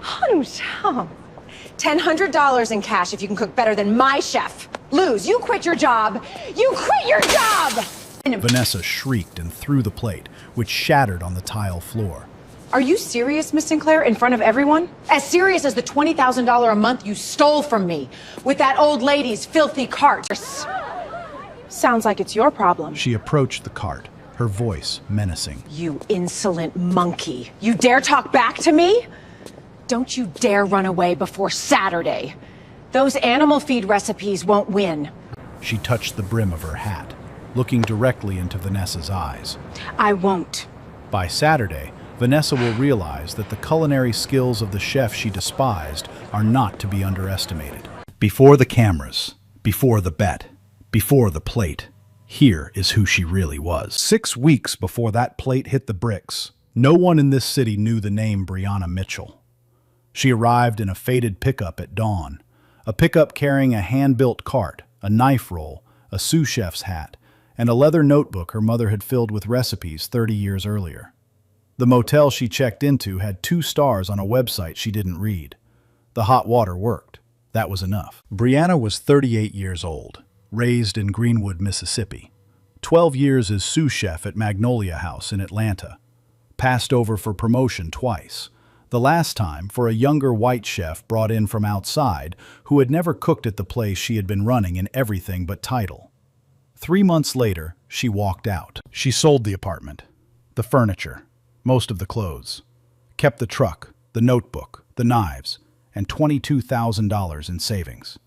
$100 in cash if you can cook better than my chef. Lose, you quit your job. You quit your job! Vanessa shrieked and threw the plate, which shattered on the tile floor. Are you serious, Miss Sinclair, in front of everyone? As serious as the $20,000 a month you stole from me with that old lady's filthy cart. Sounds like it's your problem. She approached the cart, her voice menacing. You insolent monkey. You dare talk back to me? Don't you dare run away before Saturday. Those animal feed recipes won't win. She touched the brim of her hat, looking directly into Vanessa's eyes. I won't. By Saturday, Vanessa will realize that the culinary skills of the chef she despised are not to be underestimated. Before the cameras, before the bet, before the plate, here is who she really was. 6 weeks before that plate hit the bricks, no one in this city knew the name Brianna Mitchell. She arrived in a faded pickup at dawn, a pickup carrying a hand-built cart, a knife roll, a sous chef's hat, and a leather notebook her mother had filled with recipes 30 years earlier. The motel she checked into had 2 stars on a website she didn't read. The hot water worked. That was enough. Brianna was 38 years old, raised in Greenwood, Mississippi. 12 years as sous chef at Magnolia House in Atlanta. Passed over for promotion twice. The last time for a younger white chef brought in from outside who had never cooked at the place she had been running in everything but title. 3 months later, she walked out. She sold the apartment, the furniture, most of the clothes, kept the truck, the notebook, the knives, and $22,000 in savings.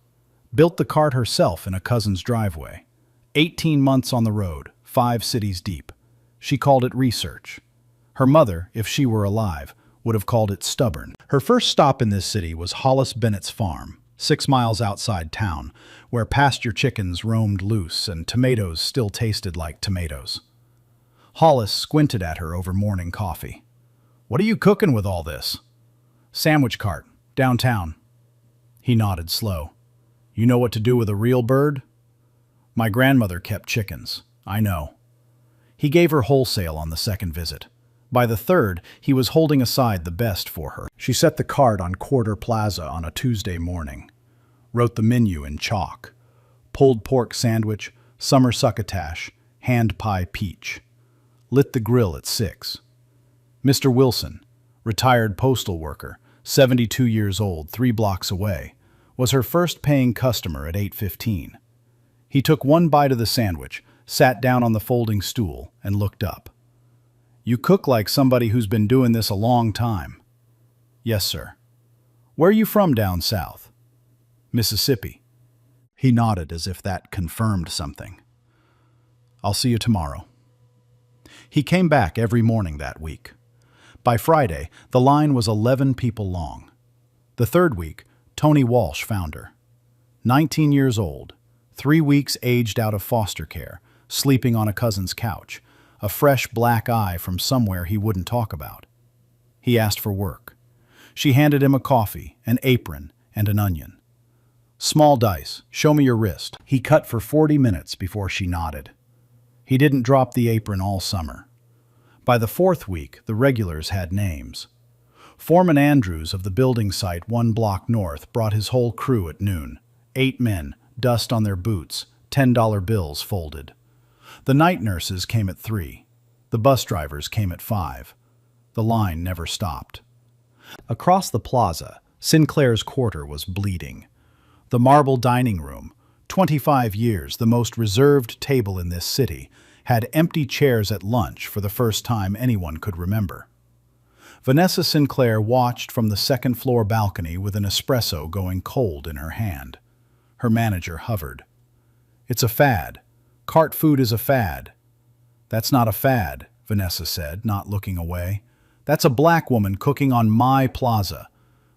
Built the cart herself in a cousin's driveway. 18 months on the road, 5 cities deep. She called it research. Her mother, if she were alive, would have called it stubborn. Her first stop in this city was Hollis Bennett's farm, 6 miles outside town, where pasture chickens roamed loose and tomatoes still tasted like tomatoes. Hollis squinted at her over morning coffee. "What are you cooking with all this?" "Sandwich cart, downtown." He nodded slow. "You know what to do with a real bird?" "My grandmother kept chickens. I know." He gave her wholesale on the second visit. By the third, he was holding aside the best for her. She set the cart on Quarter Plaza on a Tuesday morning. Wrote the menu in chalk. Pulled pork sandwich, summer succotash, hand pie peach. Lit the grill at 6. Mr. Wilson, retired postal worker, 72 years old, 3 blocks away, was her first paying customer at 8:15. He took one bite of the sandwich, sat down on the folding stool, and looked up. "You cook like somebody who's been doing this a long time." "Yes, sir." "Where are you from down south?" "Mississippi." He nodded as if that confirmed something. "I'll see you tomorrow." He came back every morning that week. By Friday, the line was 11 people long. The third week, Tony Walsh found her. 19 years old, 3 weeks aged out of foster care, sleeping on a cousin's couch, a fresh black eye from somewhere he wouldn't talk about. He asked for work. She handed him a coffee, an apron, and an onion. "Small dice, show me your wrist." He cut for 40 minutes before she nodded. He didn't drop the apron all summer. By the 4th week, the regulars had names. Foreman Andrews of the building site 1 block north brought his whole crew at noon. 8 men, dust on their boots, $10 bills folded. The night nurses came at 3. The bus drivers came at 5. The line never stopped. Across the plaza, Sinclair's quarter was bleeding. The marble dining room, 25 years the most reserved table in this city, had empty chairs at lunch for the first time anyone could remember. Vanessa Sinclair watched from the second-floor balcony with an espresso going cold in her hand. Her manager hovered. "It's a fad. Cart food is a fad." "That's not a fad," Vanessa said, not looking away. "That's a black woman cooking on my plaza.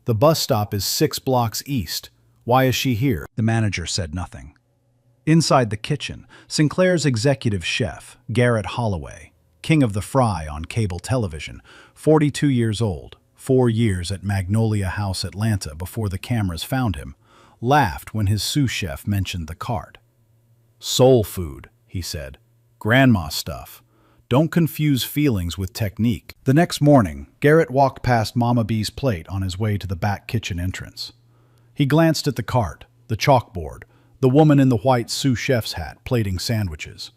The bus stop is 6 blocks east. Why is she here?" The manager said nothing. Inside the kitchen, Sinclair's executive chef, Garrett Holloway, king of the fry on cable television, 42 years old, 4 years at Magnolia House, Atlanta before the cameras found him, laughed when his sous chef mentioned the cart. "Soul food," he said. "Grandma stuff. Don't confuse feelings with technique. The next morning, Garrett walked past Mama B's plate on his way to the back kitchen entrance. He glanced at the cart, the chalkboard, the woman in the white sous chef's hat plating sandwiches.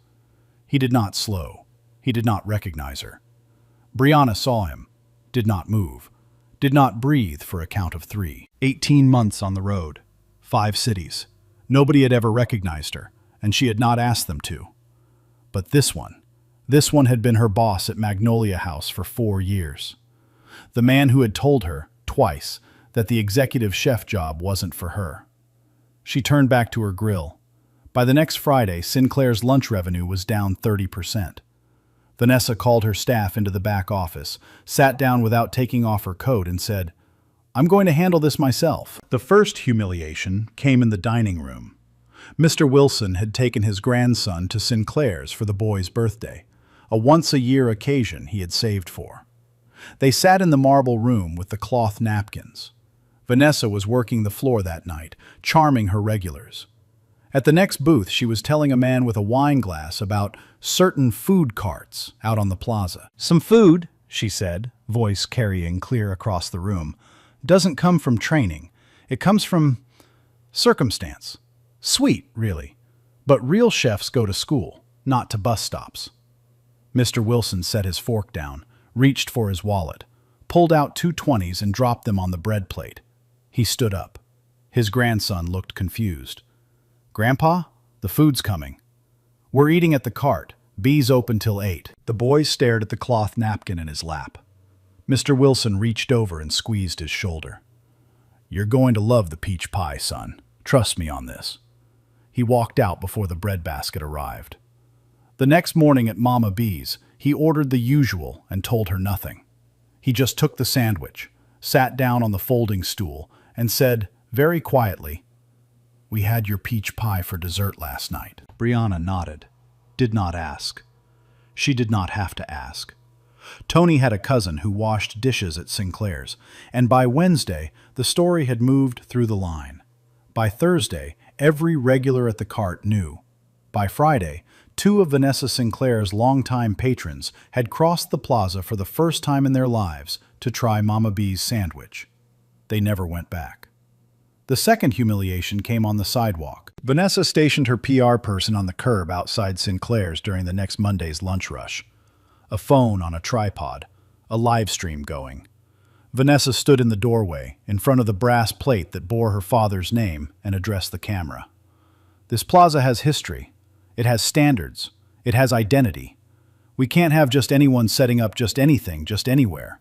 He did not slow. He did not recognize her. Brianna saw him, did not move, did not breathe for a count of 3. 18 months on the road, 5 cities. Nobody had ever recognized her, and she had not asked them to. But this one had been her boss at Magnolia House for 4 years. The man who had told her, twice, that the executive chef job wasn't for her. She turned back to her grill. By the next Friday, Sinclair's lunch revenue was down 30%. Vanessa called her staff into the back office, sat down without taking off her coat, and said, "I'm going to handle this myself." The first humiliation came in the dining room. Mr. Wilson had taken his grandson to Sinclair's for the boy's birthday, a once-a-year occasion he had saved for. They sat in the marble room with the cloth napkins. Vanessa was working the floor that night, charming her regulars. At the next booth, she was telling a man with a wine glass about certain food carts out on the plaza. "Some food," she said, voice carrying clear across the room, "doesn't come from training. It comes from circumstance. Sweet, really. But real chefs go to school, not to bus stops." Mr. Wilson set his fork down, reached for his wallet, pulled out 2 20s and dropped them on the bread plate. He stood up. His grandson looked confused. "Grandpa, the food's coming." "We're eating at the cart. B's open till 8. The boy stared at the cloth napkin in his lap. Mr. Wilson reached over and squeezed his shoulder. "You're going to love the peach pie, son. Trust me on this." He walked out before the breadbasket arrived. The next morning at Mama B's, he ordered the usual and told her nothing. He just took the sandwich, sat down on the folding stool, and said, very quietly, "We had your peach pie for dessert last night." Brianna nodded, did not ask. She did not have to ask. Tony had a cousin who washed dishes at Sinclair's, and by Wednesday, the story had moved through the line. By Thursday, every regular at the cart knew. By Friday, 2 of Vanessa Sinclair's longtime patrons had crossed the plaza for the first time in their lives to try Mama B's sandwich. They never went back. The second humiliation came on the sidewalk. Vanessa stationed her PR person on the curb outside Sinclair's during the next Monday's lunch rush. A phone on a tripod, a live stream going. Vanessa stood in the doorway, in front of the brass plate that bore her father's name, and addressed the camera. "This plaza has history. It has standards. It has identity. We can't have just anyone setting up just anything, just anywhere.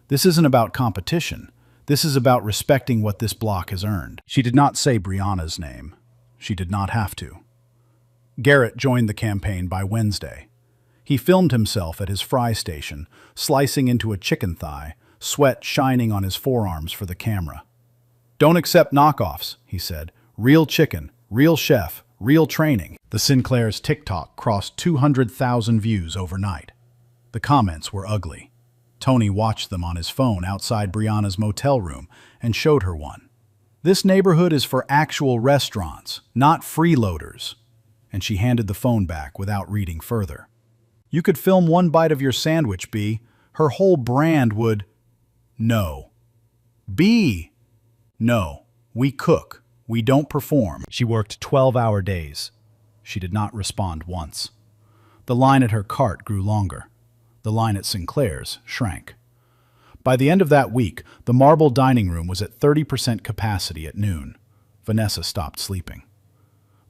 This isn't about competition. This is about respecting what this block has earned." She did not say Brianna's name. She did not have to. Garrett joined the campaign by Wednesday. He filmed himself at his fry station, slicing into a chicken thigh, sweat shining on his forearms for the camera. "Don't accept knockoffs," he said. "Real chicken, real chef, real training." The Sinclair's TikTok crossed 200,000 views overnight. The comments were ugly. Tony watched them on his phone outside Brianna's motel room and showed her one. "This neighborhood is for actual restaurants, not freeloaders." And she handed the phone back without reading further. "You could film one bite of your sandwich, B. Her whole brand would..." "No. B. No. We cook. We don't perform." She worked 12-hour days. She did not respond once. The line at her cart grew longer. The line at Sinclair's shrank. By the end of that week, the marble dining room was at 30% capacity at noon. Vanessa stopped sleeping.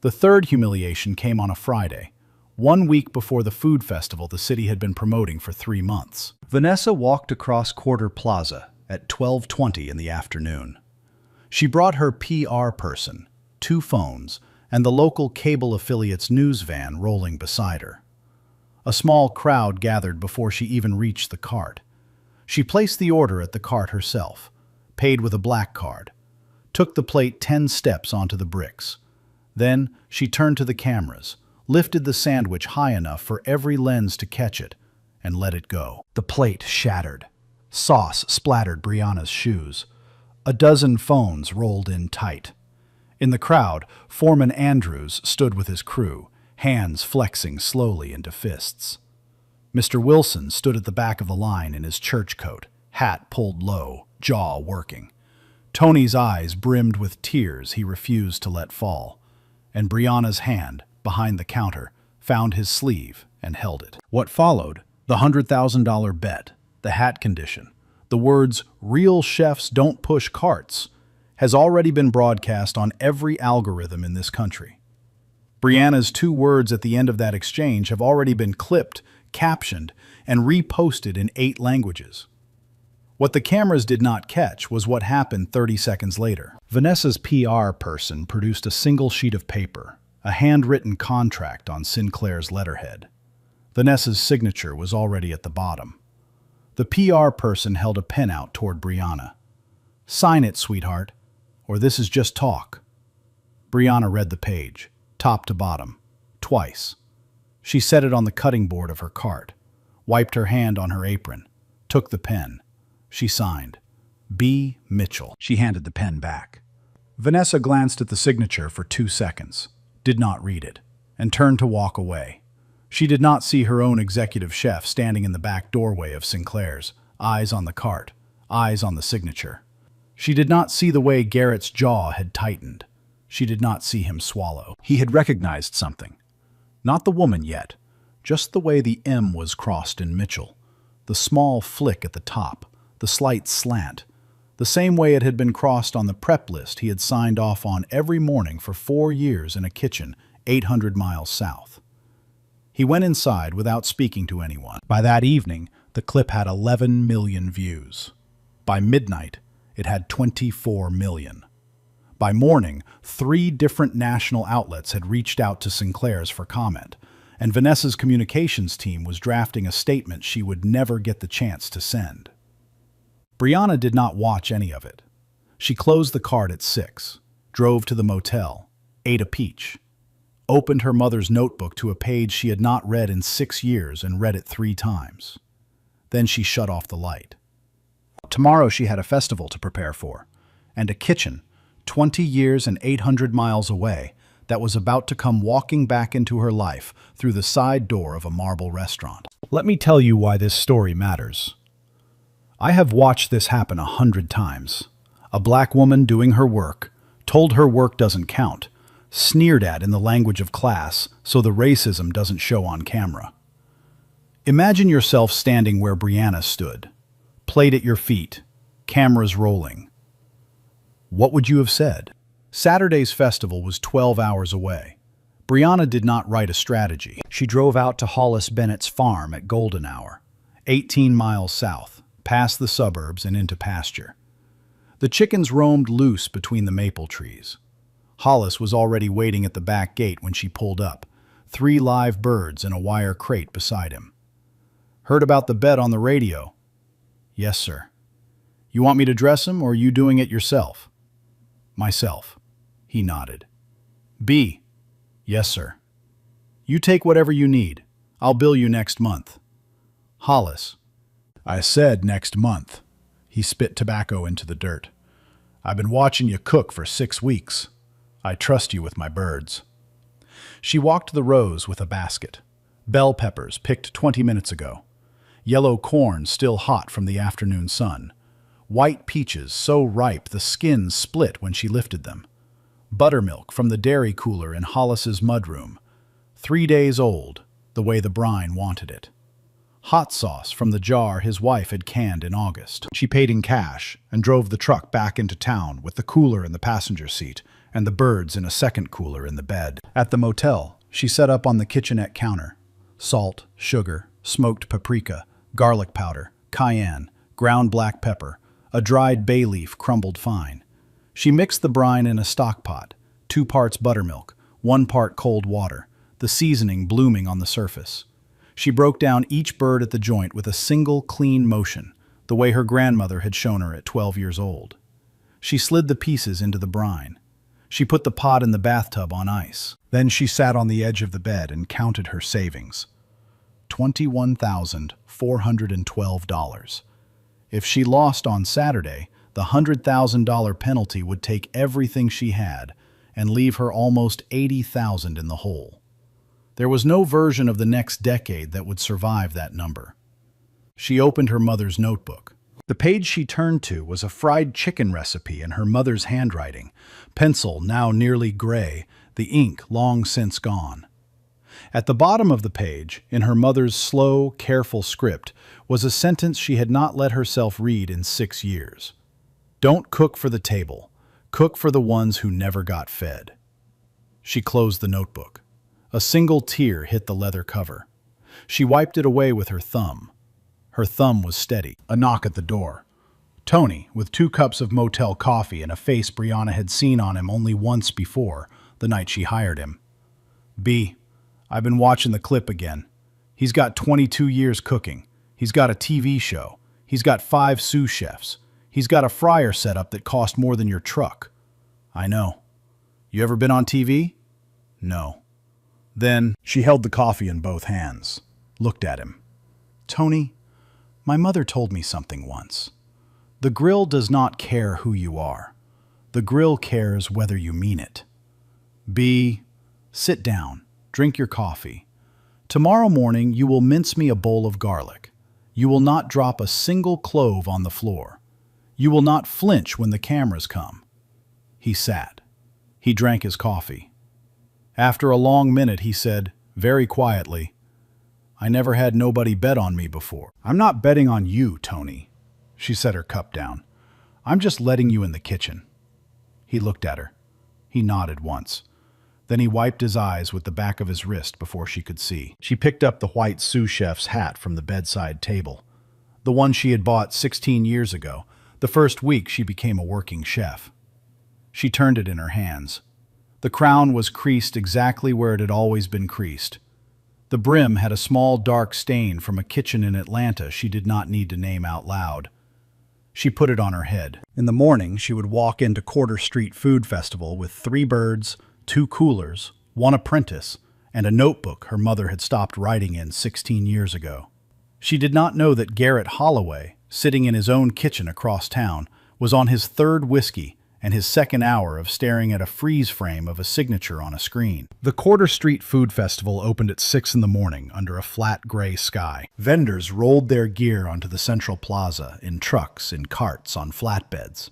The third humiliation came on a Friday, 1 week before the food festival the city had been promoting for 3 months. Vanessa walked across Quarter Plaza at 12:20 in the afternoon. She brought her PR person, 2 phones, and the local cable affiliate's news van rolling beside her. A small crowd gathered before she even reached the cart. She placed the order at the cart herself, paid with a black card, took the plate 10 steps onto the bricks. Then she turned to the cameras, lifted the sandwich high enough for every lens to catch it, and let it go. The plate shattered. Sauce splattered Brianna's shoes. A dozen phones rolled in tight. In the crowd, Foreman Andrews stood with his crew, hands flexing slowly into fists. Mr. Wilson stood at the back of the line in his church coat, hat pulled low, jaw working. Tony's eyes brimmed with tears he refused to let fall, and Brianna's hand, behind the counter, found his sleeve and held it. What followed, the $100,000 bet, the hat condition, the words, "Real chefs don't push carts," has already been broadcast on every algorithm in this country. Brianna's 2 words at the end of that exchange have already been clipped, captioned, and reposted in 8 languages. What the cameras did not catch was what happened 30 seconds later. Vanessa's PR person produced a single sheet of paper, a handwritten contract on Sinclair's letterhead. Vanessa's signature was already at the bottom. The PR person held a pen out toward Brianna. "Sign it, sweetheart, or this is just talk." Brianna read the page, top to bottom, twice. She set it on the cutting board of her cart, wiped her hand on her apron, took the pen. She signed, "B. Mitchell." She handed the pen back. Vanessa glanced at the signature for 2 seconds, did not read it, and turned to walk away. She did not see her own executive chef standing in the back doorway of Sinclair's, eyes on the cart, eyes on the signature. She did not see the way Garrett's jaw had tightened. She did not see him swallow. He had recognized something. Not the woman yet, just the way the M was crossed in Mitchell. The small flick at the top, the slight slant. The same way it had been crossed on the prep list he had signed off on every morning for 4 years in a kitchen 800 miles south. He went inside without speaking to anyone. By that evening, the clip had 11 million views. By midnight, it had 24 million. By morning, 3 different national outlets had reached out to Sinclair's for comment, and Vanessa's communications team was drafting a statement she would never get the chance to send. Brianna did not watch any of it. She closed the cart at 6, drove to the motel, ate a peach, opened her mother's notebook to a page she had not read in 6 years and read it 3 times. Then she shut off the light. Tomorrow she had a festival to prepare for, and a kitchen, 20 years and 800 miles away, that was about to come walking back into her life through the side door of a marble restaurant. Let me tell you why this story matters. I have watched this happen 100 times. A black woman doing her work, told her work doesn't count, sneered at in the language of class so the racism doesn't show on camera. Imagine yourself standing where Brianna stood, plate at your feet, cameras rolling. What would you have said? Saturday's festival was 12 hours away. Brianna did not write a strategy. She drove out to Hollis Bennett's farm at golden hour, 18 miles south, past the suburbs and into pasture. The chickens roamed loose between the maple trees. Hollis was already waiting at the back gate when she pulled up, 3 live birds in a wire crate beside him. "Heard about the bet on the radio?" "Yes, sir." "You want me to dress him, or are you doing it yourself?" "Myself." He nodded. "B." "Yes, sir." "You take whatever you need. I'll bill you next month." Hollis. "I said next month." He spit tobacco into the dirt. "I've been watching you cook for 6 weeks. I trust you with my birds." She walked the rows with a basket. Bell peppers picked 20 minutes ago. Yellow corn still hot from the afternoon sun. White peaches so ripe the skins split when she lifted them. Buttermilk from the dairy cooler in Hollis's mudroom. 3 days old, the way the brine wanted it. Hot sauce from the jar his wife had canned in August. She paid in cash and drove the truck back into town with the cooler in the passenger seat and the birds in a second cooler in the bed. At the motel, she set up on the kitchenette counter. Salt, sugar, smoked paprika, garlic powder, cayenne, ground black pepper, a dried bay leaf crumbled fine. She mixed the brine in a stock pot, 2 parts buttermilk, 1 part cold water, the seasoning blooming on the surface. She broke down each bird at the joint with a single clean motion, the way her grandmother had shown her at 12 years old. She slid the pieces into the brine. She put the pot in the bathtub on ice. Then she sat on the edge of the bed and counted her savings. $21,412. If she lost on Saturday, the $100,000 penalty would take everything she had and leave her almost $80,000 in the hole. There was no version of the next decade that would survive that number. She opened her mother's notebook. The page she turned to was a fried chicken recipe in her mother's handwriting, pencil now nearly gray, the ink long since gone. At the bottom of the page, in her mother's slow, careful script, was a sentence she had not let herself read in 6 years. "Don't cook for the table. Cook for the ones who never got fed." She closed the notebook. A single tear hit the leather cover. She wiped it away with her thumb. Her thumb was steady. A knock at the door. Tony, with 2 cups of motel coffee and a face Brianna had seen on him only once before, the night she hired him. "B, I've been watching the clip again. He's got 22 years cooking. He's got a TV show. He's got 5 sous chefs. He's got a fryer setup that cost more than your truck." "I know. You ever been on TV?" "No." Then she held the coffee in both hands, looked at him. "Tony, my mother told me something once. The grill does not care who you are. The grill cares whether you mean it. B, sit down, drink your coffee. Tomorrow morning you will mince me a bowl of garlic. You will not drop a single clove on the floor. You will not flinch when the cameras come." He sat. He drank his coffee. After a long minute he said, very quietly, "I never had nobody bet on me before." "I'm not betting on you, Tony." She set her cup down. "I'm just letting you in the kitchen." He looked at her. He nodded once. Then he wiped his eyes with the back of his wrist before she could see. She picked up the white sous chef's hat from the bedside table. The one she had bought 16 years ago, the first week she became a working chef. She turned it in her hands. The crown was creased exactly where it had always been creased. The brim had a small dark stain from a kitchen in Atlanta she did not need to name out loud. She put it on her head. In the morning, she would walk into Quarter Street Food Festival with 3 birds, 2 coolers, 1 apprentice, and a notebook her mother had stopped writing in 16 years ago. She did not know that Garrett Holloway, sitting in his own kitchen across town, was on his 3rd whiskey and his 2nd hour of staring at a freeze frame of a signature on a screen. The Quarter Street Food Festival opened at 6 in the morning under a flat gray sky. Vendors rolled their gear onto the central plaza in trucks, in carts, on flatbeds.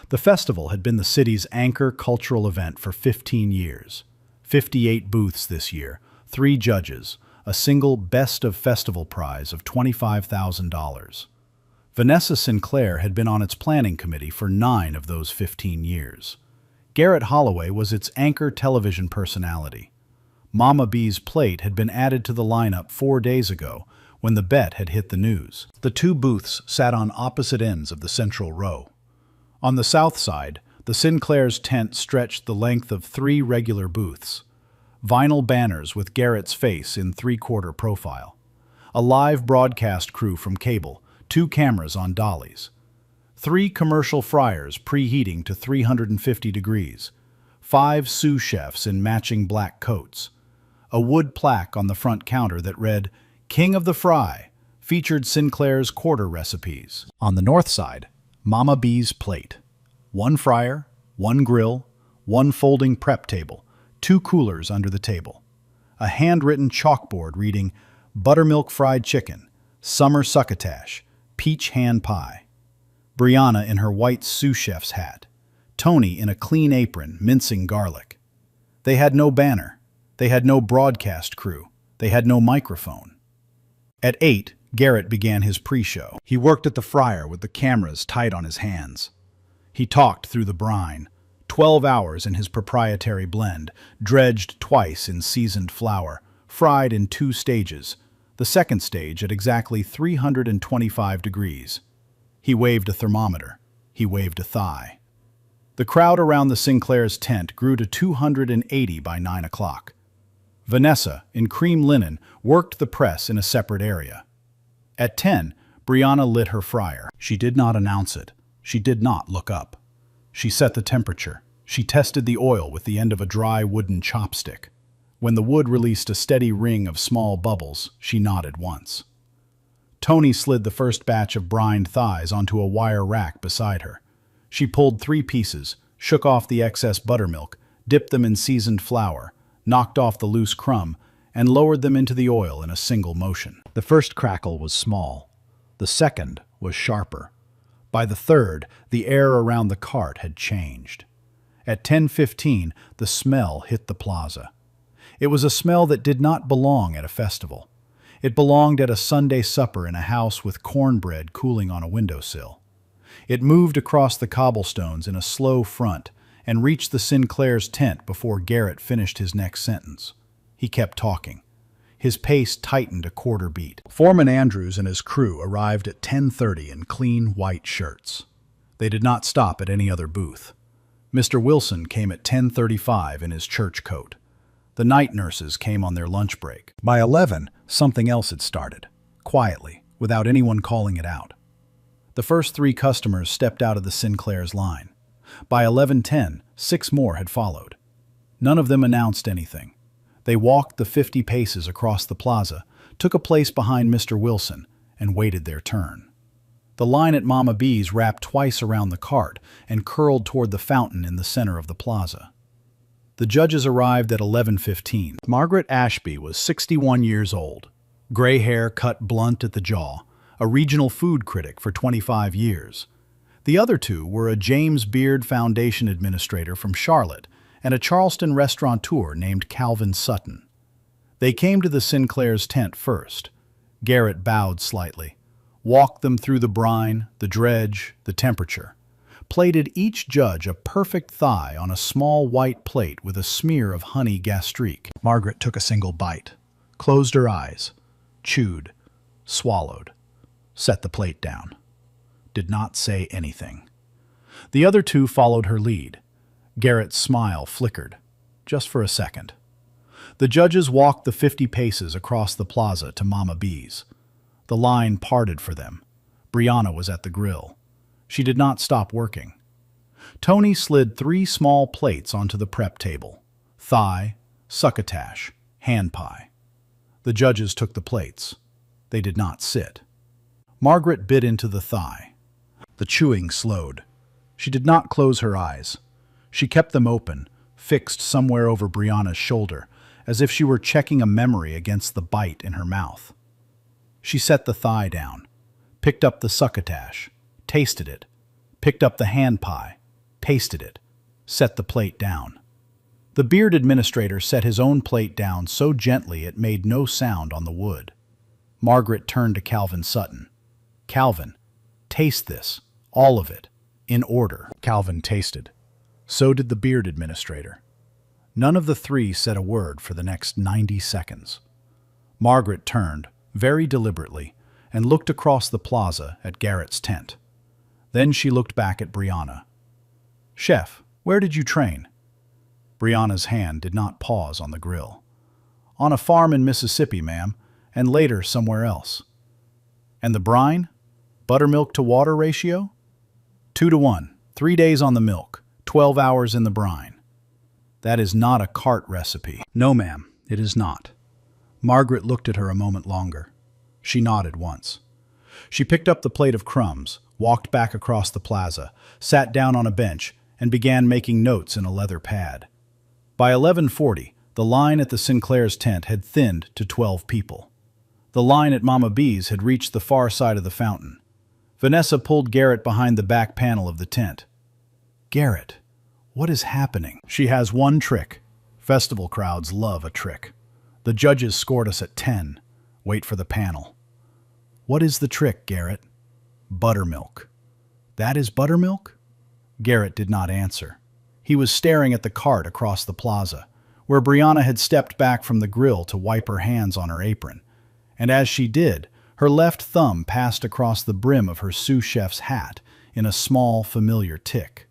The festival had been the city's anchor cultural event for 15 years. 58 booths this year, 3 judges, a single Best of Festival prize of $25,000. Vanessa Sinclair had been on its planning committee for 9 of those 15 years. Garrett Holloway was its anchor television personality. Mama B's plate had been added to the lineup 4 days ago when the bet had hit the news. The 2 booths sat on opposite ends of the central row. On the south side, the Sinclair's tent stretched the length of 3 regular booths. Vinyl banners with Garrett's face in 3/4 profile. A live broadcast crew from cable, 2 cameras on dollies. 3 commercial fryers preheating to 350 degrees. 5 sous chefs in matching black coats. A wood plaque on the front counter that read, "King of the Fry," featured Sinclair's quarter recipes. On the north side, Mama B's plate. 1 fryer, 1 grill, 1 folding prep table, 2 coolers under the table. A handwritten chalkboard reading, "Buttermilk fried chicken, summer succotash, peach hand pie." Brianna in her white sous chef's hat. Tony in a clean apron, mincing garlic. They had no banner. They had no broadcast crew. They had no microphone. At 8, Garrett began his pre-show. He worked at the fryer with the cameras tight on his hands. He talked through the brine. 12 hours in his proprietary blend, dredged twice in seasoned flour, fried in 2 stages, the second stage at exactly 325 degrees. He waved a thermometer. He waved a thigh. The crowd around the Sinclair's tent grew to 280 by 9 o'clock. Vanessa, in cream linen, worked the press in a separate area. At 10, Brianna lit her fryer. She did not announce it. She did not look up. She set the temperature. She tested the oil with the end of a dry wooden chopstick. When the wood released a steady ring of small bubbles, she nodded once. Tony slid the first batch of brined thighs onto a wire rack beside her. She pulled 3 pieces, shook off the excess buttermilk, dipped them in seasoned flour, knocked off the loose crumb, and lowered them into the oil in a single motion. The first crackle was small. The second was sharper. By the third, the air around the cart had changed. At 10:15, the smell hit the plaza. It was a smell that did not belong at a festival. It belonged at a Sunday supper in a house with cornbread cooling on a windowsill. It moved across the cobblestones in a slow front and reached the Sinclair's tent before Garrett finished his next sentence. He kept talking. His pace tightened a quarter beat. Foreman Andrews and his crew arrived at 10:30 in clean white shirts. They did not stop at any other booth. Mr. Wilson came at 10:35 in his church coat. The night nurses came on their lunch break. By 11, something else had started, quietly, without anyone calling it out. The first 3 customers stepped out of the Sinclair's line. By 11:10, 6 more had followed. None of them announced anything. They walked the 50 paces across the plaza, took a place behind Mr. Wilson, and waited their turn. The line at Mama B's wrapped twice around the cart and curled toward the fountain in the center of the plaza. The judges arrived at 11:15. Margaret Ashby was 61 years old, gray hair cut blunt at the jaw, a regional food critic for 25 years. The other 2 were a James Beard Foundation administrator from Charlotte and a Charleston restaurateur named Calvin Sutton. They came to the Sinclair's tent first. Garrett bowed slightly, walked them through the brine, the dredge, the temperature, plated each judge a perfect thigh on a small white plate with a smear of honey gastrique. Margaret took a single bite, closed her eyes, chewed, swallowed, set the plate down. Did not say anything. The other 2 followed her lead. Garrett's smile flickered, just for a second. The judges walked the 50 paces across the plaza to Mama B's. The line parted for them. Brianna was at the grill. She did not stop working. Tony slid 3 small plates onto the prep table: thigh, succotash, hand pie. The judges took the plates. They did not sit. Margaret bit into the thigh. The chewing slowed. She did not close her eyes. She kept them open, fixed somewhere over Brianna's shoulder, as if she were checking a memory against the bite in her mouth. She set the thigh down, picked up the succotash, tasted it, picked up the hand pie, tasted it, set the plate down. The beard administrator set his own plate down so gently it made no sound on the wood. Margaret turned to Calvin Sutton. "Calvin, taste this, all of it, in order." Calvin tasted. So did the beard administrator. None of the 3 said a word for the next 90 seconds. Margaret turned, very deliberately, and looked across the plaza at Garrett's tent. Then she looked back at Brianna. "Chef, where did you train?" Brianna's hand did not pause on the grill. "On a farm in Mississippi, ma'am, and later somewhere else." "And the brine? Buttermilk to water ratio?" 2-to-1, 3 days on the milk, 12 hours in the brine. "That is not a cart recipe." "No, ma'am, it is not." Margaret looked at her a moment longer. She nodded once. She picked up the plate of crumbs, walked back across the plaza, sat down on a bench, and began making notes in a leather pad. By 11:40, the line at the Sinclair's tent had thinned to 12 people. The line at Mama B's had reached the far side of the fountain. Vanessa pulled Garrett behind the back panel of the tent. "Garrett, what is happening?" "She has one trick. Festival crowds love a trick. The judges scored us at 10. Wait for the panel." "What is the trick, Garrett?" "Buttermilk." "That is buttermilk?" Garrett did not answer. He was staring at the cart across the plaza, where Brianna had stepped back from the grill to wipe her hands on her apron. And as she did, her left thumb passed across the brim of her sous chef's hat in a small, familiar tick.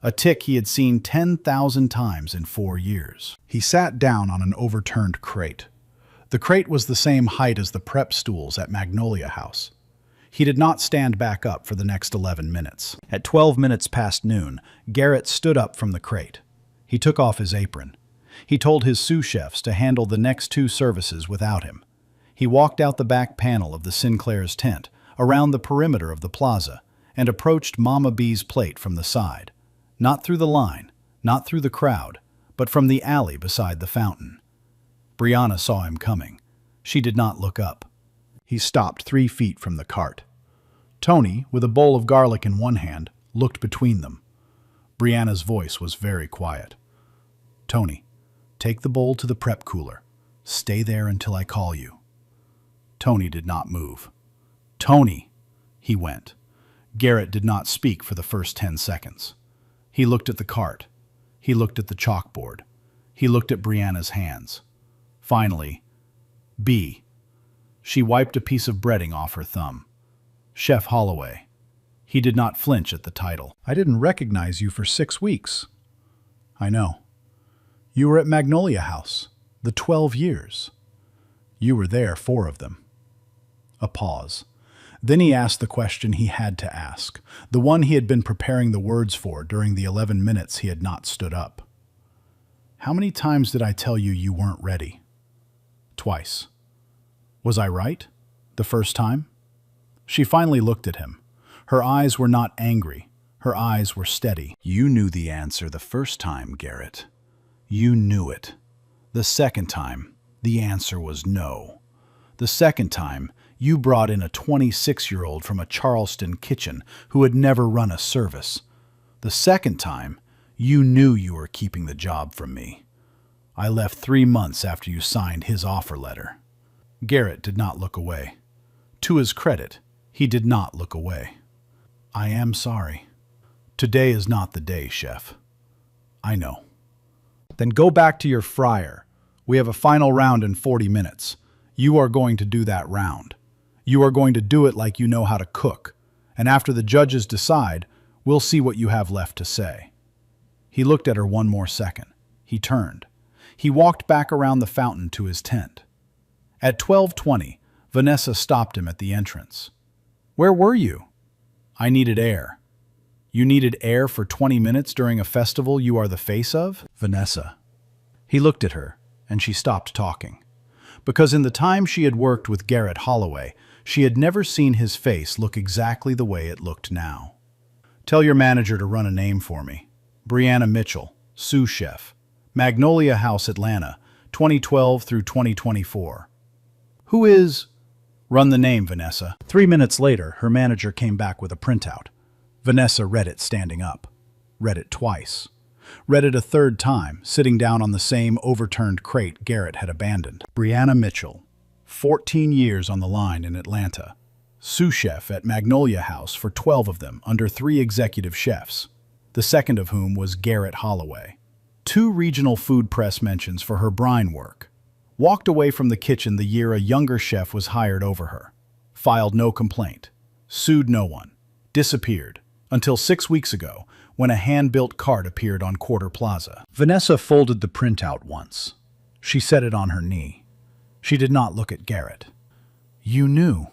A tick he had seen 10,000 times in 4 years. He sat down on an overturned crate. The crate was the same height as the prep stools at Magnolia House. He did not stand back up for the next 11 minutes. At 12 minutes past noon, Garrett stood up from the crate. He took off his apron. He told his sous chefs to handle the next 2 services without him. He walked out the back panel of the Sinclair's tent, around the perimeter of the plaza, and approached Mama B's plate from the side. Not through the line, not through the crowd, but from the alley beside the fountain. Brianna saw him coming. She did not look up. He stopped 3 feet from the cart. Tony, with a bowl of garlic in one hand, looked between them. Brianna's voice was very quiet. "Tony, take the bowl to the prep cooler. Stay there until I call you." Tony did not move. "Tony!" he went. Garrett did not speak for the first 10 seconds. He looked at the cart. He looked at the chalkboard. He looked at Brianna's hands. Finally, B. She wiped a piece of breading off her thumb. Chef Holloway. He did not flinch at the title. "I didn't recognize you for 6 weeks." "I know. You were at Magnolia House, the 12 years. You were there 4 of them." A pause. Then he asked the question he had to ask, the one he had been preparing the words for during the 11 minutes he had not stood up. "How many times did I tell you you weren't ready?" "Twice." "Was I right? The first time?" She finally looked at him. Her eyes were not angry. Her eyes were steady. "You knew the answer the first time, Garrett. You knew it. The second time, the answer was no. The second time, you brought in a 26-year-old from a Charleston kitchen who had never run a service. The second time, you knew you were keeping the job from me. I left 3 months after you signed his offer letter." Garrett did not look away. To his credit, he did not look away. "I am sorry. Today is not the day, Chef. I know." "Then go back to your fryer. We have a final round in 40 minutes. You are going to do that round. You are going to do it like you know how to cook. And after the judges decide, we'll see what you have left to say." He looked at her 1 more second. He turned. He walked back around the fountain to his tent. At 12:20, Vanessa stopped him at the entrance. "Where were you?" "I needed air." "You needed air for 20 minutes during a festival you are the face of?" "Vanessa." He looked at her, and she stopped talking. Because in the time she had worked with Garrett Holloway, she had never seen his face look exactly the way it looked now. "Tell your manager to run a name for me. Brianna Mitchell, sous chef. Magnolia House, Atlanta, 2012 through 2024. Who is—" "Run the name, Vanessa." 3 minutes later, her manager came back with a printout. Vanessa read it standing up. Read it twice. Read it a third time, sitting down on the same overturned crate Garrett had abandoned. Brianna Mitchell, 14 years on the line in Atlanta. Sous chef at Magnolia House for 12 of them, under 3 executive chefs, the second of whom was Garrett Holloway. 2 regional food press mentions for her brine work. Walked away from the kitchen the year a younger chef was hired over her. Filed no complaint. Sued no one. Disappeared. Until 6 weeks ago, when a hand-built cart appeared on Quarter Plaza. Vanessa folded the printout once. She set it on her knee. She did not look at Garrett. "You knew."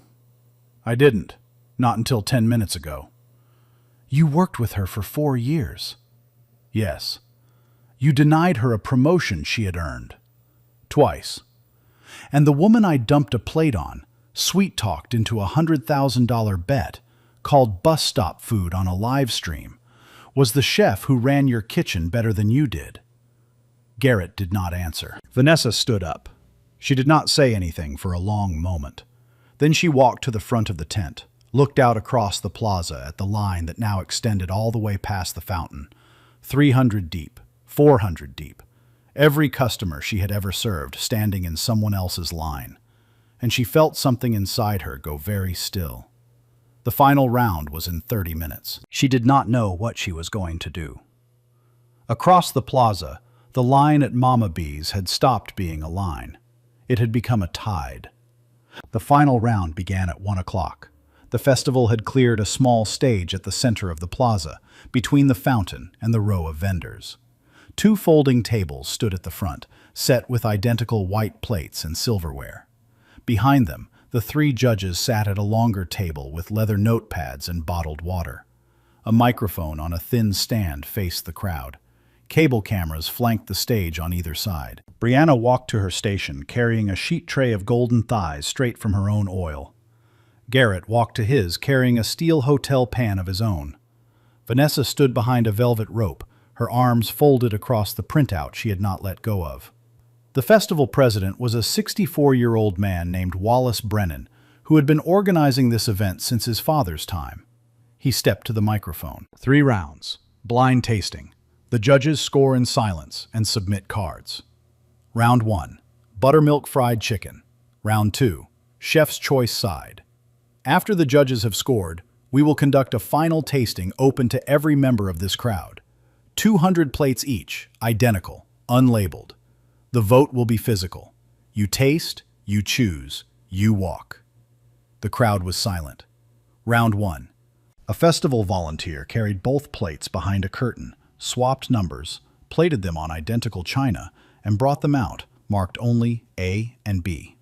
"I didn't. Not until 10 minutes ago." "You worked with her for 4 years." "Yes." "You denied her a promotion she had earned." "Twice." "And the woman I dumped a plate on, sweet-talked into a $100,000 bet, called bus stop food on a live stream, was the chef who ran your kitchen better than you did." Garrett did not answer. Vanessa stood up. She did not say anything for a long moment. Then she walked to the front of the tent, looked out across the plaza at the line that now extended all the way past the fountain, 300 deep, 400 deep. Every customer she had ever served standing in someone else's line, and she felt something inside her go very still. The final round was in 30 minutes. She did not know what she was going to do. Across the plaza, the line at Mama B's had stopped being a line. It had become a tide. The final round began at 1 o'clock. The festival had cleared a small stage at the center of the plaza, between the fountain and the row of vendors. 2 folding tables stood at the front, set with identical white plates and silverware. Behind them, the 3 judges sat at a longer table with leather notepads and bottled water. A microphone on a thin stand faced the crowd. Cable cameras flanked the stage on either side. Brianna walked to her station, carrying a sheet tray of golden thighs straight from her own oil. Garrett walked to his, carrying a steel hotel pan of his own. Vanessa stood behind a velvet rope, her arms folded across the printout she had not let go of. The festival president was a 64-year-old man named Wallace Brennan, who had been organizing this event since his father's time. He stepped to the microphone. 3 rounds. Blind tasting. The judges score in silence and submit cards. Round 1. Buttermilk fried chicken. Round 2. Chef's choice side. After the judges have scored, we will conduct a final tasting open to every member of this crowd. 200 plates each, identical, unlabeled. The vote will be physical. You taste, you choose, you walk. The crowd was silent. Round 1. A festival volunteer carried both plates behind a curtain, swapped numbers, plated them on identical china, and brought them out, marked only A and B.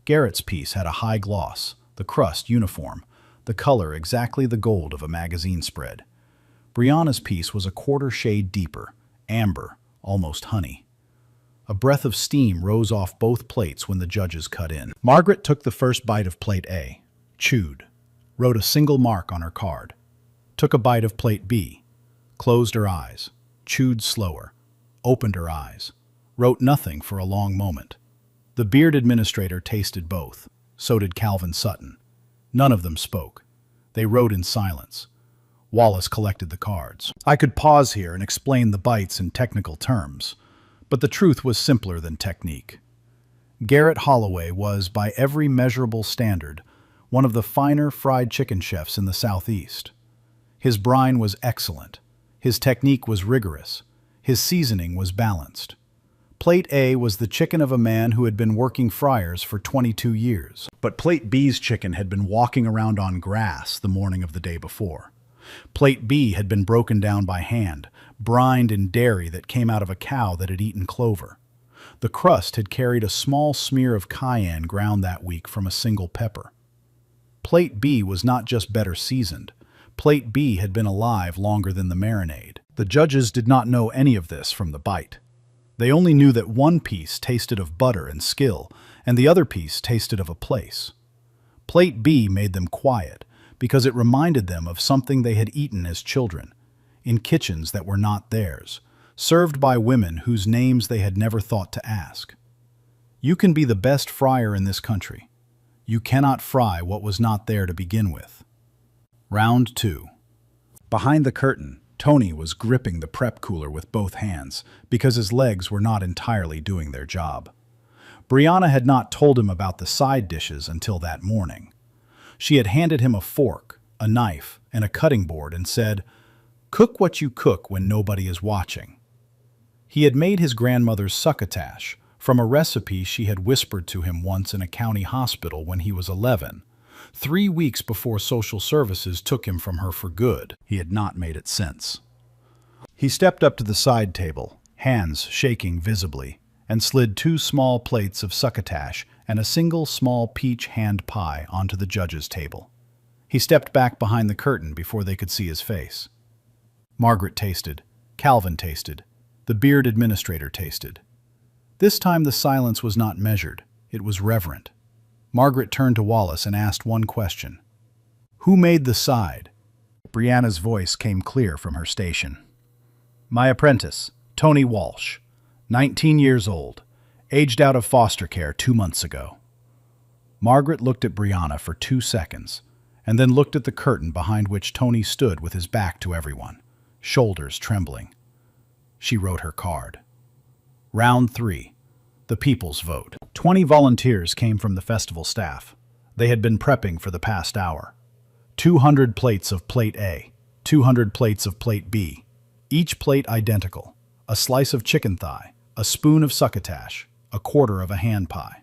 Garrett's piece had a high gloss, the crust uniform, the color exactly the gold of a magazine spread. Brianna's piece was a quarter shade deeper, amber, almost honey. A breath of steam rose off both plates when the judges cut in. Margaret took the first bite of plate A, chewed, wrote a single mark on her card, took a bite of plate B, closed her eyes, chewed slower, opened her eyes, wrote nothing for a long moment. The beard administrator tasted both. So did Calvin Sutton. None of them spoke. They wrote in silence. Wallace collected the cards. I could pause here and explain the bites in technical terms, but the truth was simpler than technique. Garrett Holloway was, by every measurable standard, one of the finer fried chicken chefs in the Southeast. His brine was excellent. His technique was rigorous. His seasoning was balanced. Plate A was the chicken of a man who had been working fryers for 22 years. But Plate B's chicken had been walking around on grass the morning of the day before. Plate B had been broken down by hand, brined in dairy that came out of a cow that had eaten clover. The crust had carried a small smear of cayenne ground that week from a single pepper. Plate B was not just better seasoned. Plate B had been alive longer than the marinade. The judges did not know any of this from the bite. They only knew that one piece tasted of butter and skill, and the other piece tasted of a place. Plate B made them quiet, because it reminded them of something they had eaten as children, in kitchens that were not theirs, served by women whose names they had never thought to ask. You can be the best fryer in this country. You cannot fry what was not there to begin with. Round 2. Behind the curtain, Tony was gripping the prep cooler with both hands because his legs were not entirely doing their job. Brianna had not told him about the side dishes until that morning. She had handed him a fork, a knife, and a cutting board and said, "Cook what you cook when nobody is watching." He had made his grandmother's succotash from a recipe she had whispered to him once in a county hospital when he was 11, 3 weeks before social services took him from her for good. He had not made it since. He stepped up to the side table, hands shaking visibly, and slid 2 small plates of succotash and a single small peach hand pie onto the judge's table. He stepped back behind the curtain before they could see his face. Margaret tasted. Calvin tasted. The beard administrator tasted. This time the silence was not measured. It was reverent. Margaret turned to Wallace and asked one question. "Who made the side?" Brianna's voice came clear from her station. "My apprentice, Tony Walsh, 19 years old, aged out of foster care 2 months ago." Margaret looked at Brianna for 2 seconds, and then looked at the curtain behind which Tony stood with his back to everyone, shoulders trembling. She wrote her card. Round 3. The People's Vote. 20 volunteers came from the festival staff. They had been prepping for the past hour. 200 plates of Plate A, 200 plates of Plate B, each plate identical, a slice of chicken thigh, a spoon of succotash, a quarter of a hand pie.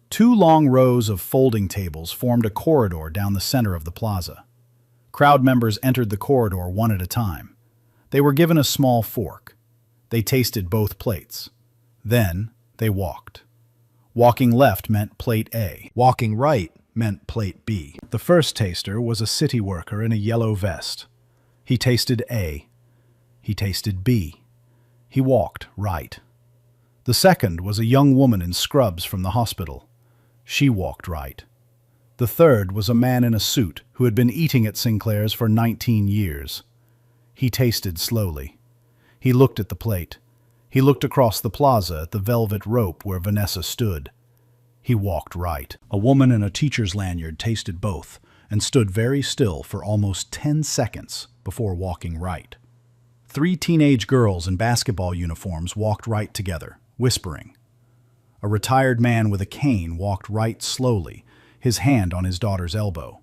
2 long rows of folding tables formed a corridor down the center of the plaza. Crowd members entered the corridor one at a time. They were given a small fork. They tasted both plates. Then they walked. Walking left meant Plate A. Walking right meant Plate B. The first taster was a city worker in a yellow vest. He tasted A. He tasted B. He walked right. The second was a young woman in scrubs from the hospital. She walked right. The third was a man in a suit who had been eating at Sinclair's for 19 years. He tasted slowly. He looked at the plate. He looked across the plaza at the velvet rope where Vanessa stood. He walked right. A woman in a teacher's lanyard tasted both and stood very still for almost 10 seconds before walking right. 3 teenage girls in basketball uniforms walked right together, whispering. A retired man with a cane walked right slowly, his hand on his daughter's elbow.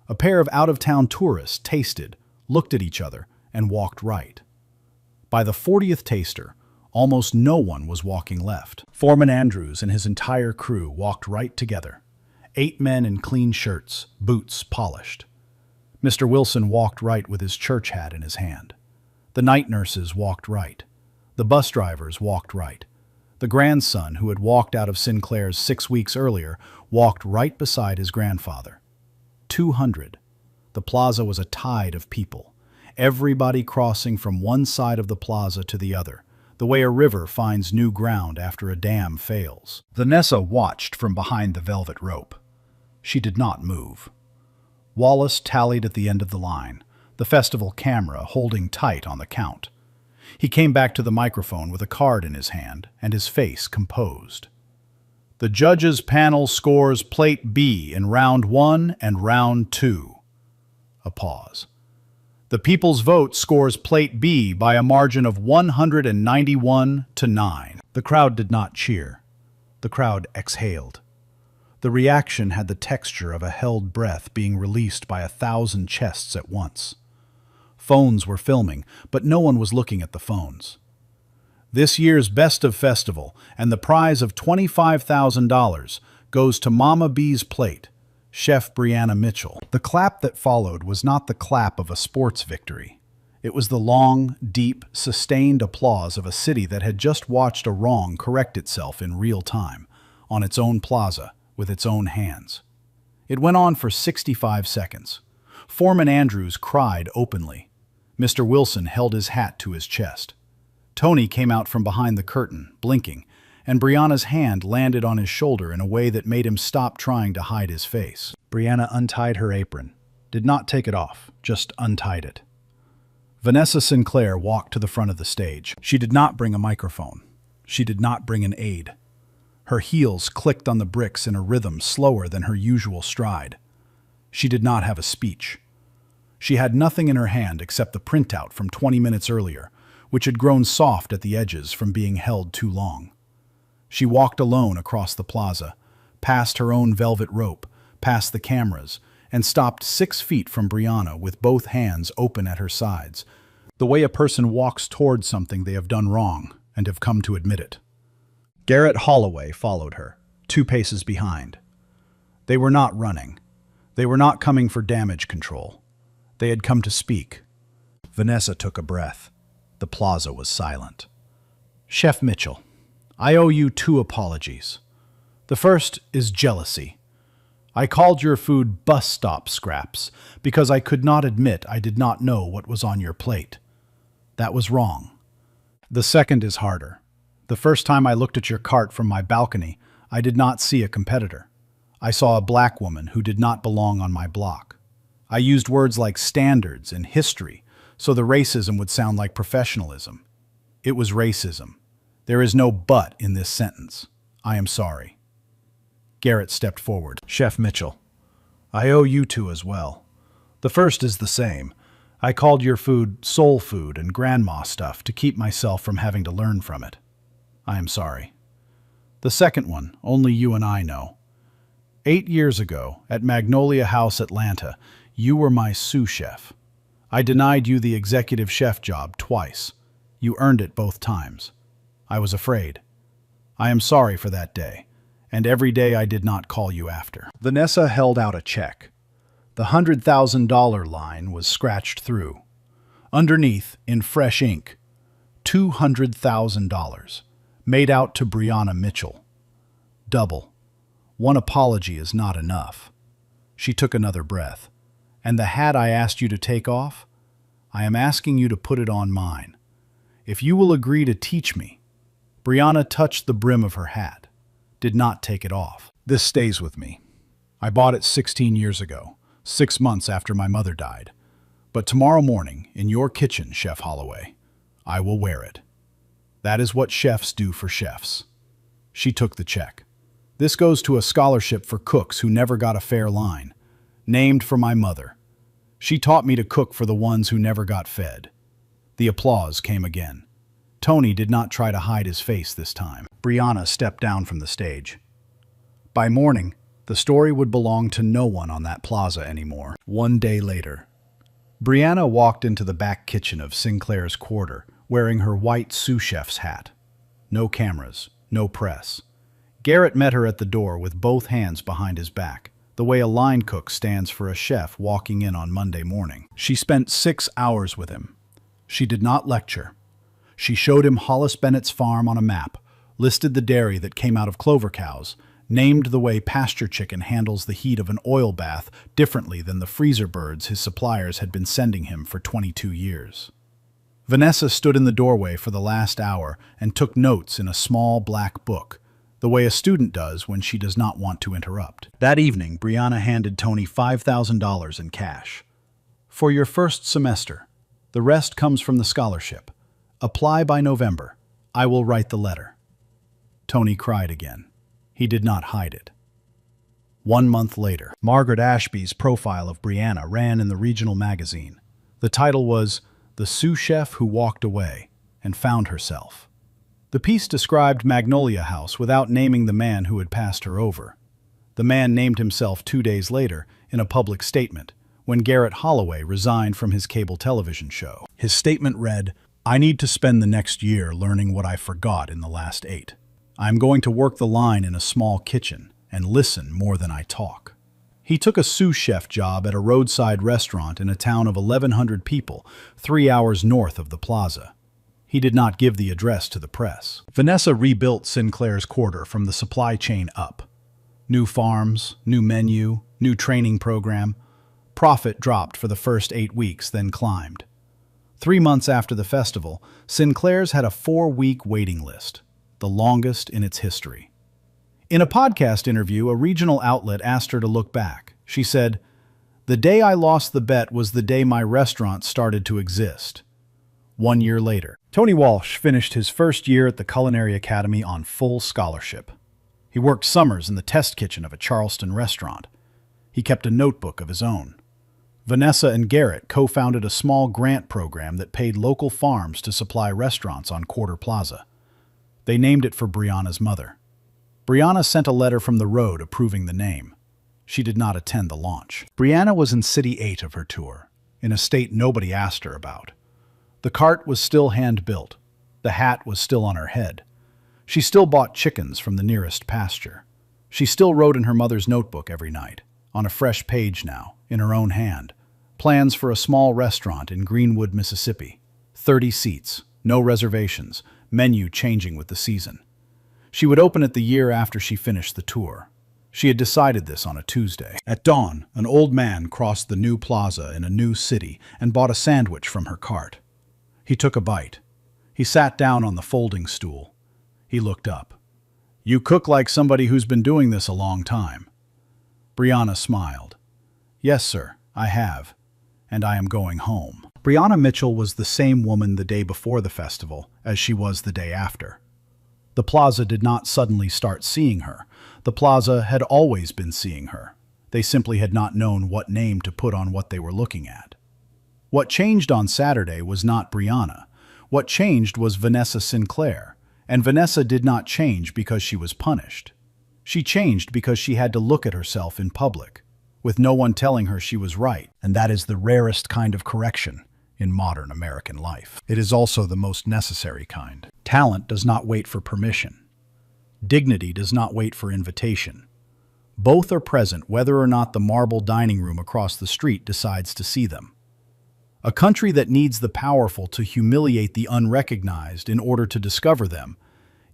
A pair of out-of-town tourists tasted, looked at each other, and walked right. By the 40th taster, almost no one was walking left. Foreman Andrews and his entire crew walked right together. 8 men in clean shirts, boots polished. Mr. Wilson walked right with his church hat in his hand. The night nurses walked right. The bus drivers walked right. The grandson, who had walked out of Sinclair's 6 weeks earlier, walked right beside his grandfather. 200. The plaza was a tide of people, everybody crossing from one side of the plaza to the other, the way a river finds new ground after a dam fails. Vanessa watched from behind the velvet rope. She did not move. Wallace tallied at the end of the line, the festival camera holding tight on the count. He came back to the microphone with a card in his hand and his face composed. The judges' panel scores Plate B in Round 1 and Round 2. A pause. The people's vote scores Plate B by a margin of 191 to 9. The crowd did not cheer. The crowd exhaled. The reaction had the texture of a held breath being released by 1,000 chests at once. Phones were filming, but no one was looking at the phones. This year's Best of Festival and the prize of $25,000 goes to Mama B's plate, Chef Brianna Mitchell. The clap that followed was not the clap of a sports victory. It was the long, deep, sustained applause of a city that had just watched a wrong correct itself in real time, on its own plaza, with its own hands. It went on for 65 seconds. Foreman Andrews cried openly. Mr. Wilson held his hat to his chest. Tony came out from behind the curtain, blinking, and Brianna's hand landed on his shoulder in a way that made him stop trying to hide his face. Brianna untied her apron, did not take it off, just untied it. Vanessa Sinclair walked to the front of the stage. She did not bring a microphone. She did not bring an aide. Her heels clicked on the bricks in a rhythm slower than her usual stride. She did not have a speech. She had nothing in her hand except the printout from 20 minutes earlier, which had grown soft at the edges from being held too long. She walked alone across the plaza, past her own velvet rope, past the cameras, and stopped 6 feet from Brianna with both hands open at her sides, the way a person walks towards something they have done wrong and have come to admit it. Garrett Holloway followed her, 2 paces behind. They were not running. They were not coming for damage control. They had come to speak. Vanessa took a breath. The plaza was silent. Chef Mitchell, I owe you 2 apologies. The first is jealousy. I called your food bus stop scraps because I could not admit I did not know what was on your plate. That was wrong. The second is harder. The first time I looked at your cart from my balcony, I did not see a competitor. I saw a black woman who did not belong on my block. I used words like standards and history, so the racism would sound like professionalism. It was racism. There is no but in this sentence. I am sorry. Garrett stepped forward. Chef Mitchell, I owe you 2 as well. The first is the same. I called your food soul food and grandma stuff to keep myself from having to learn from it. I am sorry. The second one, only you and I know. 8 years ago, at Magnolia House, Atlanta, you were my sous chef. I denied you the executive chef job twice. You earned it both times. I was afraid. I am sorry for that day, and every day I did not call you after. Vanessa held out a check. The $100,000 line was scratched through. Underneath, in fresh ink, $200,000, made out to Brianna Mitchell. Double. 1 apology is not enough. She took another breath. And the hat I asked you to take off? I am asking you to put it on mine. If you will agree to teach me. Brianna touched the brim of her hat, did not take it off. This stays with me. I bought it 16 years ago, 6 months after my mother died. But tomorrow morning, in your kitchen, Chef Holloway, I will wear it. That is what chefs do for chefs. She took the check. This goes to a scholarship for cooks who never got a fair line, named for my mother. She taught me to cook for the ones who never got fed. The applause came again. Tony did not try to hide his face this time. Brianna stepped down from the stage. By morning, the story would belong to no one on that plaza anymore. One day later, Brianna walked into the back kitchen of Sinclair's quarter, wearing her white sous chef's hat. No cameras, no press. Garrett met her at the door with both hands behind his back, the way a line cook stands for a chef walking in on Monday morning. She spent 6 hours with him. She did not lecture. She showed him Hollis Bennett's farm on a map, listed the dairy that came out of clover cows, named the way pasture chicken handles the heat of an oil bath differently than the freezer birds his suppliers had been sending him for 22 years. Vanessa stood in the doorway for the last hour and took notes in a small black book, the way a student does when she does not want to interrupt. That evening, Brianna handed Tony $5,000 in cash. For your first semester. The rest comes from the scholarship. Apply by November. I will write the letter. Tony cried again. He did not hide it. 1 month later, Margaret Ashby's profile of Brianna ran in the regional magazine. The title was The Sous Chef Who Walked Away and Found Herself. The piece described Magnolia House without naming the man who had passed her over. The man named himself 2 days later in a public statement when Garrett Holloway resigned from his cable television show. His statement read, "I need to spend the next year learning what I forgot in the last 8. I'm going to work the line in a small kitchen and listen more than I talk." He took a sous chef job at a roadside restaurant in a town of 1,100 people, 3 hours north of the plaza. He did not give the address to the press. Vanessa rebuilt Sinclair's quarter from the supply chain up. New farms, new menu, new training program. Profit dropped for the first 8 weeks, then climbed. 3 months after the festival, Sinclair's had a 4-week waiting list, the longest in its history. In a podcast interview, a regional outlet asked her to look back. She said, "The day I lost the bet was the day my restaurant started to exist." 1 year later, Tony Walsh finished his first year at the Culinary Academy on full scholarship. He worked summers in the test kitchen of a Charleston restaurant. He kept a notebook of his own. Vanessa and Garrett co-founded a small grant program that paid local farms to supply restaurants on Quarter Plaza. They named it for Brianna's mother. Brianna sent a letter from the road approving the name. She did not attend the launch. Brianna was in City 8 of her tour, in a state nobody asked her about. The cart was still hand-built. The hat was still on her head. She still bought chickens from the nearest pasture. She still wrote in her mother's notebook every night, on a fresh page now, in her own hand, plans for a small restaurant in Greenwood, Mississippi. 30 seats, no reservations, menu changing with the season. She would open it the year after she finished the tour. She had decided this on a Tuesday. At dawn, an old man crossed the new plaza in a new city and bought a sandwich from her cart. He took a bite. He sat down on the folding stool. He looked up. "You cook like somebody who's been doing this a long time." Brianna smiled. "Yes, sir, I have. And I am going home." Brianna Mitchell was the same woman the day before the festival as she was the day after. The plaza did not suddenly start seeing her. The plaza had always been seeing her. They simply had not known what name to put on what they were looking at. What changed on Saturday was not Brianna. What changed was Vanessa Sinclair, and Vanessa did not change because she was punished. She changed because she had to look at herself in public, with no one telling her she was right, and that is the rarest kind of correction in modern American life. It is also the most necessary kind. Talent does not wait for permission. Dignity does not wait for invitation. Both are present whether or not the marble dining room across the street decides to see them. A country that needs the powerful to humiliate the unrecognized in order to discover them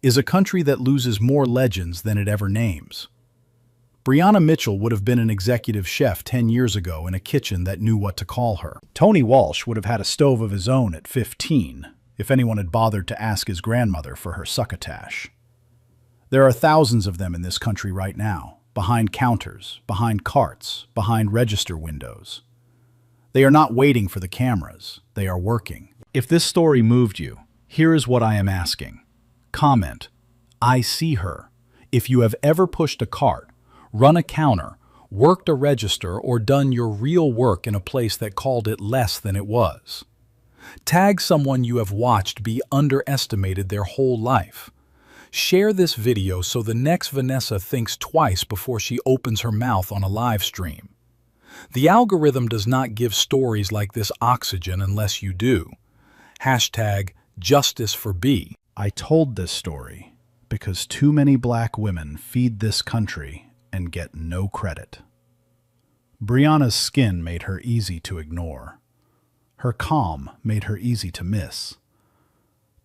is a country that loses more legends than it ever names. Brianna Mitchell would have been an executive chef 10 years ago in a kitchen that knew what to call her. Tony Walsh would have had a stove of his own at 15, if anyone had bothered to ask his grandmother for her succotash. There are thousands of them in this country right now, behind counters, behind carts, behind register windows. They are not waiting for the cameras, they are working. If this story moved you, Here is what I am asking. Comment, I see her. If you have ever pushed a cart, run a counter, worked a register, or done your real work in a place that called it less than it was. Tag someone you have watched be underestimated their whole life. Share this video so the next Vanessa thinks twice before she opens her mouth on a live stream. The algorithm does not give stories like this oxygen unless you do. Hashtag Justice for B. I told this story because too many black women feed this country and get no credit. Brianna's skin made her easy to ignore. Her calm made her easy to miss.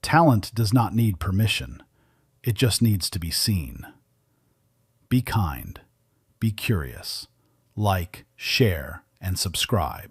Talent does not need permission. It just needs to be seen. Be kind. Be curious. Like, share, and subscribe.